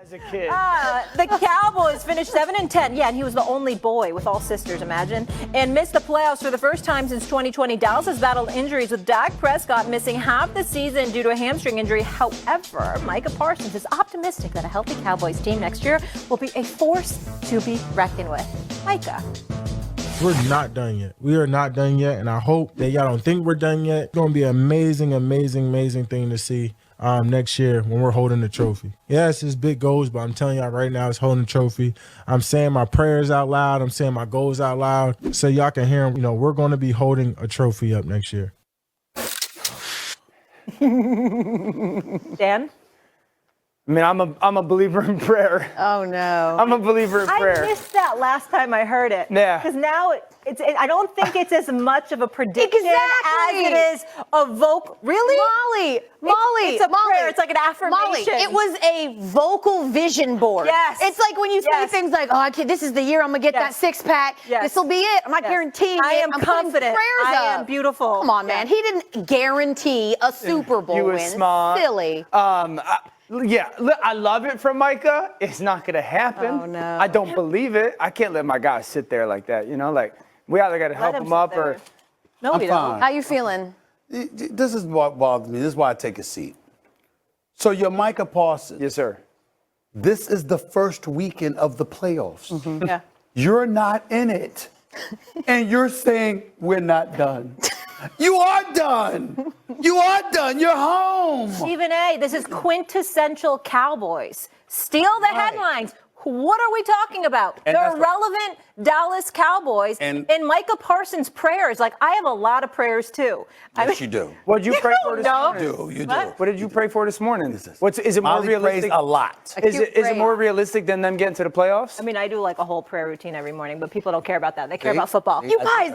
As a kid. The Cowboys finished 7-10. Yeah, and he was the only boy with all sisters, imagine. And missed the playoffs for the first time since 2020. Dallas has battled injuries with Dak Prescott missing half the season due to a hamstring injury. However, Micah Parsons is optimistic that a healthy Cowboys team next year will be a force to be reckoned with. Micah. We're not done yet. We are not done yet, and I hope that y'all don't think we're done yet. It's going to be an amazing, amazing, amazing thing to see next year when we're holding the trophy. Yes, it's big goals, but I'm telling y'all right now, it's holding the trophy. I'm saying my prayers out loud. I'm saying my goals out loud so y'all can hear them. You know, we're going to be holding a trophy up next year. Dan? I mean, I'm a believer in prayer. Oh, no. I'm a believer in prayer. I missed that last time I heard it. Yeah. Because now I don't think it's as much of a prediction as it is a vocal. Really? Molly. It's a prayer. It's like an affirmation. Molly, it was a vocal vision board. Yes. It's like when you say things like, oh, this is the year I'm going to get that six-pack. Yes. This will be it. I'm not guaranteeing it. I am confident. I am beautiful. Come on, man. He didn't guarantee a Super Bowl You were win. smart. Silly. Yeah, I love it from Micah. It's not going to happen. Oh, no. I don't believe it. I can't let my guy sit there like that, you know? Like, we either got to help him up or... No, we don't. How you feeling? This is what bothers me. This is why I take a seat. So you're Micah Parsons. Yes, sir. This is the first weekend of the playoffs. Mm-hmm. Yeah. You're not in it. And you're saying we're not done. You are done. You are done. You're home. Stephen A., this is quintessential Cowboys. Steal the headlines. What are we talking about? And The that's irrelevant Dallas Cowboys And Micah Parsons' prayers. Like, I have a lot of prayers, too. Yes, you do. What did you pray for this morning? You do. What did you pray for this morning? Is it more Molly realistic? prays a lot. Is it more realistic than them getting to the playoffs? I mean, I do like a whole prayer routine every morning, but people don't care about that. They care about football. You guys,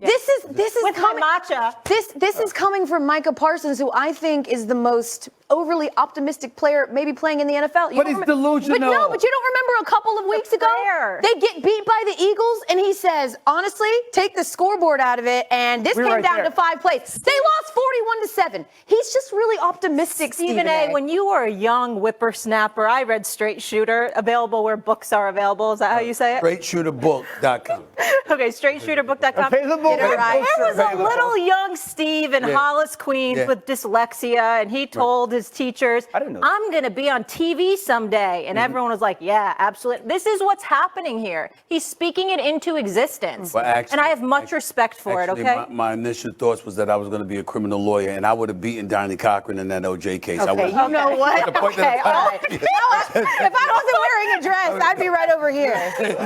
this is With coming. my matcha. This is coming from Micah Parsons, who I think is the most overly optimistic player, maybe playing in the NFL. But he's delusional. But you don't remember a couple of weeks ago? prayer. They get beat by the Eagles, and he says, honestly, take the scoreboard out of it, and this We're came right down there. to 5 plays. They lost 41-7. He's just really optimistic, Stephen A., when you were a young whippersnapper, I read Straight Shooter, available where books are available. Is that how you say it? StraightShooterBook.com. Okay, StraightShooterBook.com. Available There where books are was a available. little young Steve in Hollis, Queens with dyslexia, and he told his teachers, I didn't know that. I'm going to be on TV someday. And everyone was like, yeah, absolutely. This is what's happening here. He's speaking it into existence. Well, actually- and I have much respect for it, okay? My initial thoughts was that I was going to be a criminal lawyer, and I would have beaten Donnie Cochran in that OJ case. I Okay, would you know what? The point Okay, that- all right. You know what? If I wasn't wearing a dress, I'd be right over here.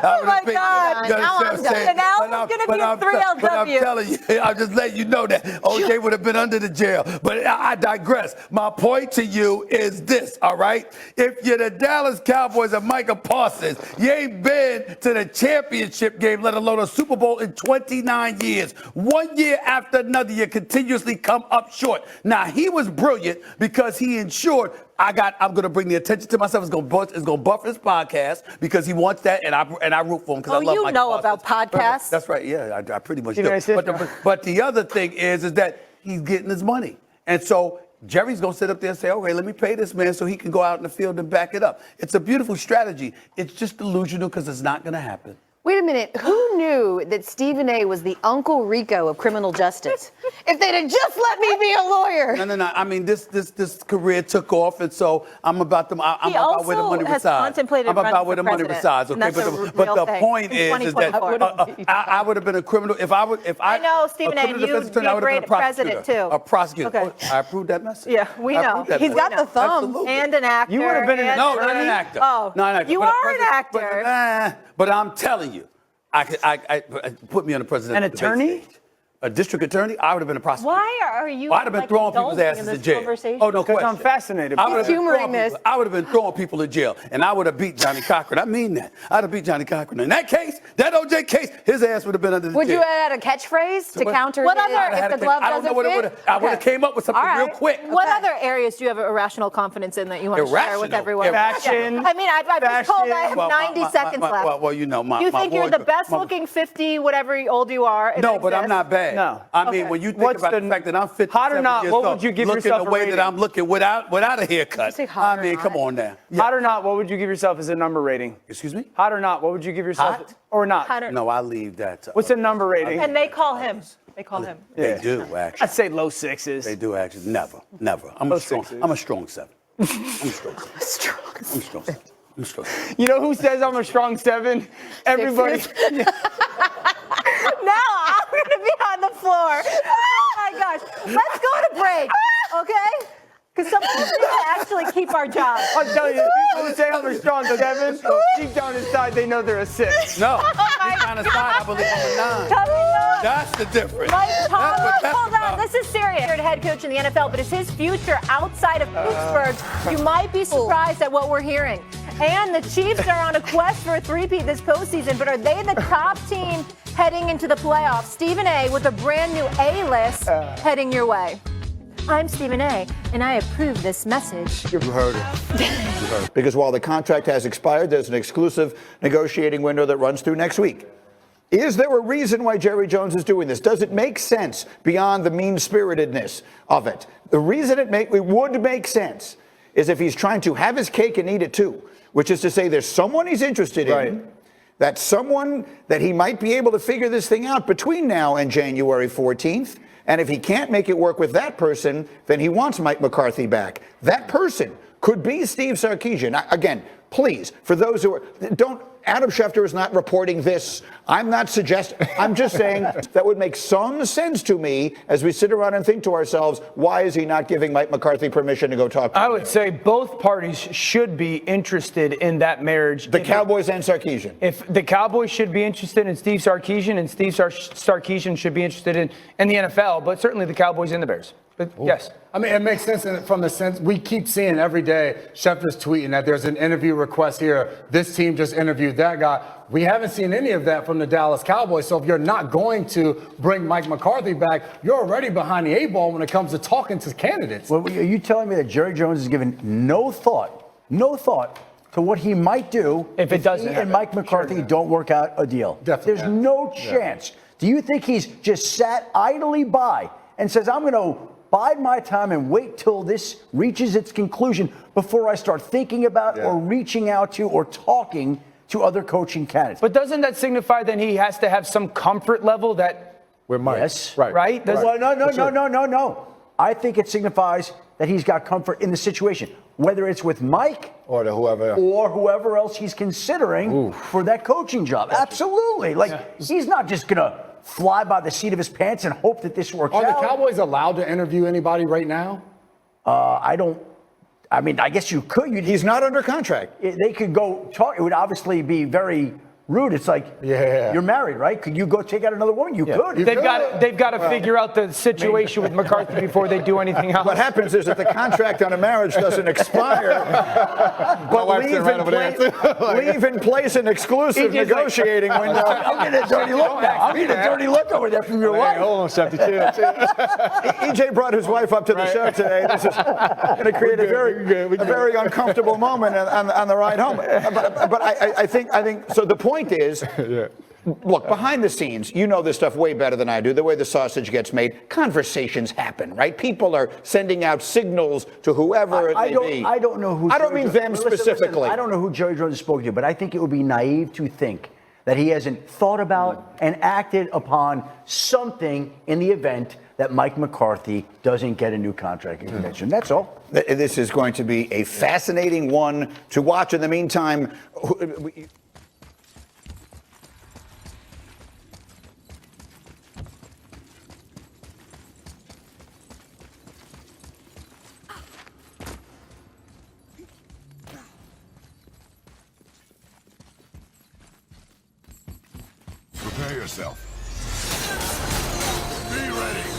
Oh my God. Now I'm done. And now it's gonna be a 3LW. But I'm telling you, I'm just letting you know that OJ would have been under the jail. But I digress. My point to you is this, all right? If you're the Dallas Cowboys and Micah Parsons, you ain't been to the championship game, let alone a Super Bowl in 29 years. 1 year after another, you continuously come up short. Now, he was brilliant because he ensured I'm going to bring the attention to myself. It's going to buff his podcast because he wants that, and I root for him because I love you Micah know Parsons. about podcasts. That's right. Yeah, I pretty much You do. know, But the other thing is that he's getting his money, and so Jerry's going to sit up there and say, okay, let me pay this man so he can go out in the field and back it up. It's a beautiful strategy. It's just delusional because it's not going to happen. Wait a minute. Who knew that Stephen A. was the Uncle Rico of criminal justice? If they'd have just let me be a lawyer. No. I mean, this career took off, and so I'm about where the money has resides. contemplated I'm about running where the for money president, resides. and Okay, that's a but real the thing. point In is that 2024. I would have been a criminal if I know, Stephen A., criminal you'd defense attorney, be a I would have been great president, too. A prosecutor. Okay. Oh, I approved that message. Yeah, we I know. approved that He's got message. the thumb. Absolutely. And an actor. You would have been and- No, not an actor. Oh, not an actor. you But a are an president- actor. But I'm telling you, I put me on the president. An attorney? A district attorney, I would have been a prosecutor. Why are you I'd have been throwing people's indulging asses in in this jail. conversation? Oh, no Because question. I'm fascinated. I would have been humoring throwing this. people- I would have been throwing people in jail, and I would have beat Johnny Cochran. I mean that. I'd have beat Johnny Cochran. In that case, that OJ case, his ass would have been under the Would jail. you add a catchphrase to What? counter What his, other- if the glove I don't know doesn't what it fit? would have. I would have came up with something All real right. quick. What other areas do you have irrational confidence in that you want to share with Irrational? everyone? Fashion. I mean, I've been told I have Well, 90 seconds left. Well, you know, you think you're the best looking 50, whatever old you are? in No, that but I'm exists? not bad. bad. No. I mean, when you think What's about the the- fact that I'm 57 hot or not, years what old, would you give looking yourself the a way rating? that I'm looking without a haircut. say hot I or mean, not? come on now. Hot or not, what would you give yourself as a number rating? Excuse me? Hot or not, what would you give yourself? Hot? Or not? Hot or- No, I leave that. To What's a number rating? And they call him. They call him. They Yeah. do actually. I'd say low sixes. They do actually. Never. I'm Low a strong. sixes. I'm a strong 7. I'm a strong 7. I'm a strong 7. I'm a strong 7. You know who says I'm a strong 7? Everybody. Now I'm going to be on the floor. Oh my gosh. Let's go to break, okay? Because some people need to actually keep our job. I'll tell you, people who say I'm a strong 7, deep down inside they know they're a 6. No, deep down inside, I believe I'm a 9. Coming up. That's the difference. Mike That's Thomas, what that's hold on, about. this is serious. Head coach in the NFL, but it's his future outside of Pittsburgh. You might be surprised at what we're hearing. And the Chiefs are on a quest for a three-peat this postseason, but are they the top team heading into the playoffs? Stephen A. with a brand new A-list heading your way. I'm Stephen A., and I approve this message. You heard it. Because while the contract has expired, there's an exclusive negotiating window that runs through next week. Is there a reason why Jerry Jones is doing this? Does it make sense beyond the mean-spiritedness of it? The reason it would make sense is if he's trying to have his cake and eat it too, which is to say there's someone he's interested in, that's someone that he might be able to figure this thing out between now and January 14th. And if he can't make it work with that person, then he wants Mike McCarthy back. That person could be Steve Sarkisian. Again, please, for those who don't, Adam Schefter is not reporting this. I'm not suggesting, I'm just saying that would make some sense to me as we sit around and think to ourselves, why is he not giving Mike McCarthy permission to go talk to him? I would say both parties should be interested in that marriage. The Cowboys and Sarkisian. If the Cowboys should be interested in Steve Sarkisian, and Steve Sarkisian should be interested in the NFL, but certainly the Cowboys and the Bears. But yes. I mean, it makes sense from the sense we keep seeing every day Schefter's tweeting that there's an interview request here. This team just interviewed that guy. We haven't seen any of that from the Dallas Cowboys. So if you're not going to bring Mike McCarthy back, you're already behind the eight ball when it comes to talking to candidates. Well, are you telling me that Jerry Jones has given no thought to what he might do if it doesn't he happen? and Mike McCarthy don't work out a deal? Definitely. There's no chance. Do you think he's just sat idly by and says, I'm going to bide my time and wait till this reaches its conclusion before I start thinking about or reaching out to or talking to other coaching candidates? But doesn't that signify then he has to have some comfort level that, With Mike. Yes. right? Does- Well, no. I think it signifies that he's got comfort in the situation, whether it's with Mike Or to whoever. or whoever else he's considering for that coaching job. Absolutely. He's not just going to fly by the seat of his pants and hope that this works Are out. the Cowboys allowed to interview anybody right now? I guess you could. He's not under contract. They could go talk. It would obviously be very rude. It's like, you're married, right? Could you go take out another woman? You could. They've got to figure out the situation with McCarthy before they do anything else. What happens is that the contract on a marriage doesn't expire, but leave in place an exclusive He just like- negotiating window. I'm getting a dirty look now. I'm getting a dirty look over there from your wife. Hold on, Schefter, chill. EJ brought his wife up to the show today. This is going to create a very uncomfortable moment on the ride home. But I think so. The point is, look, behind the scenes, you know this stuff way better than I do. The way the sausage gets made, conversations happen, right? People are sending out signals to whoever it may be. I don't know who. I don't mean them Listen, specifically. I don't know who Jerry Jones spoke to, but I think it would be naive to think that he hasn't thought about and acted upon something in the event that Mike McCarthy doesn't get a new contract extension. That's all. This is going to be a fascinating one to watch. In the meantime, Prepare yourself. Be ready.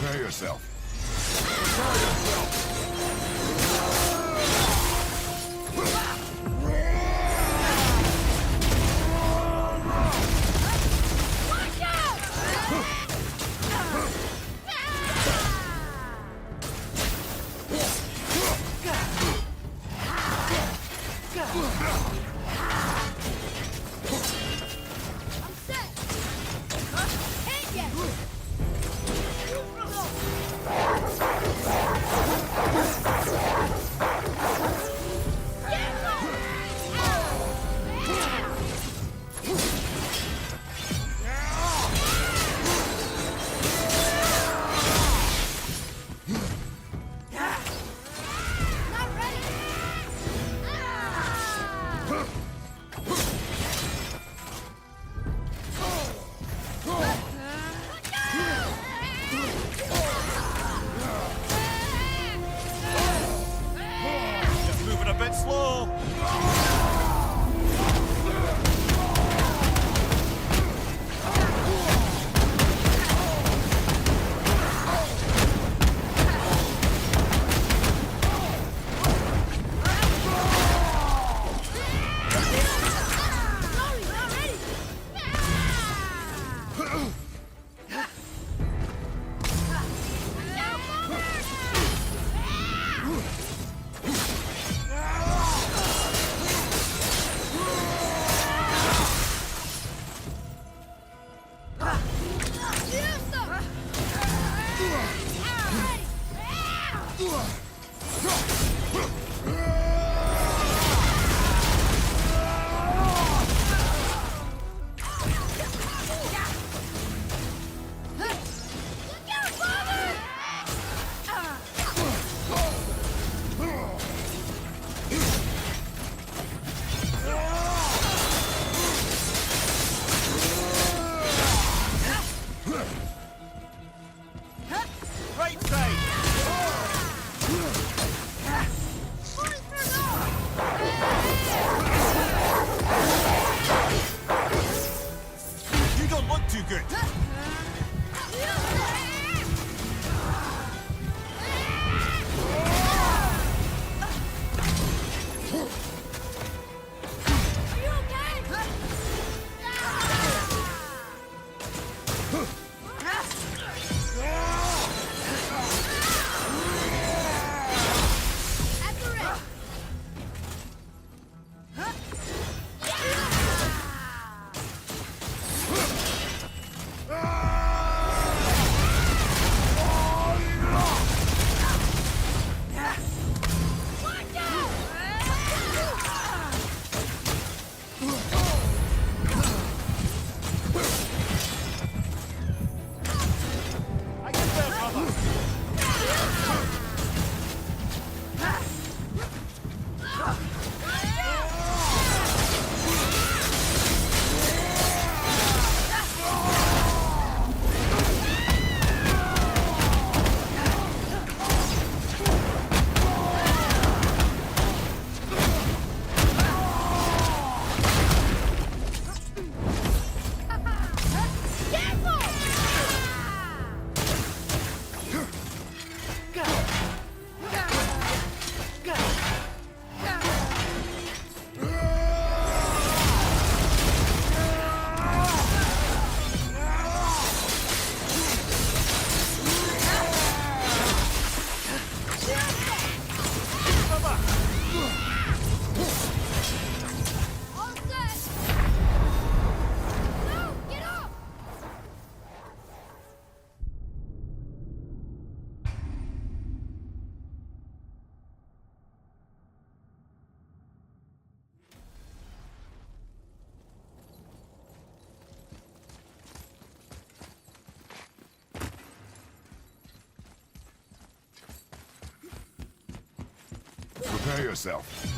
Prepare yourself. Prepare yourself. Prepare yourself.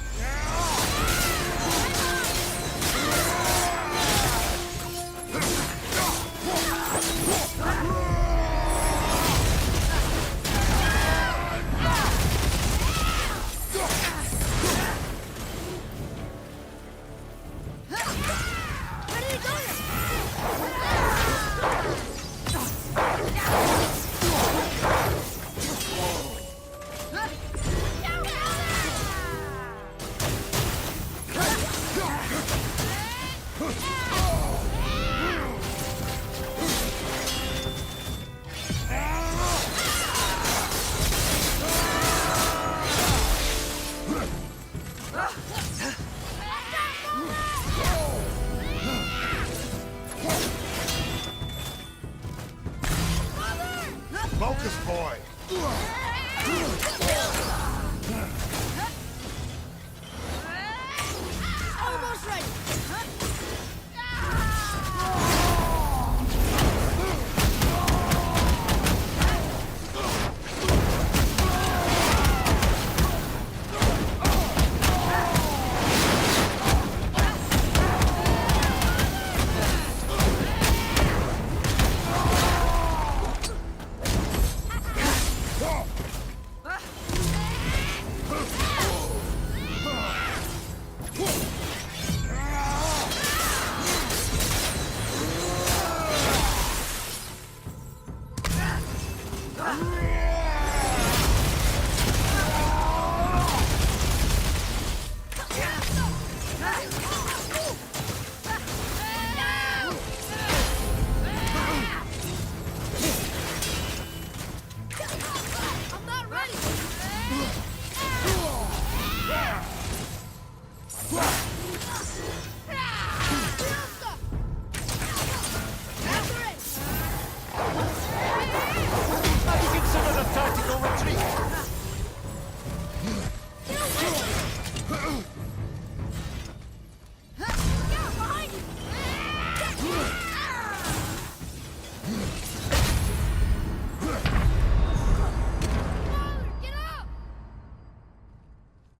boy. Almost ready.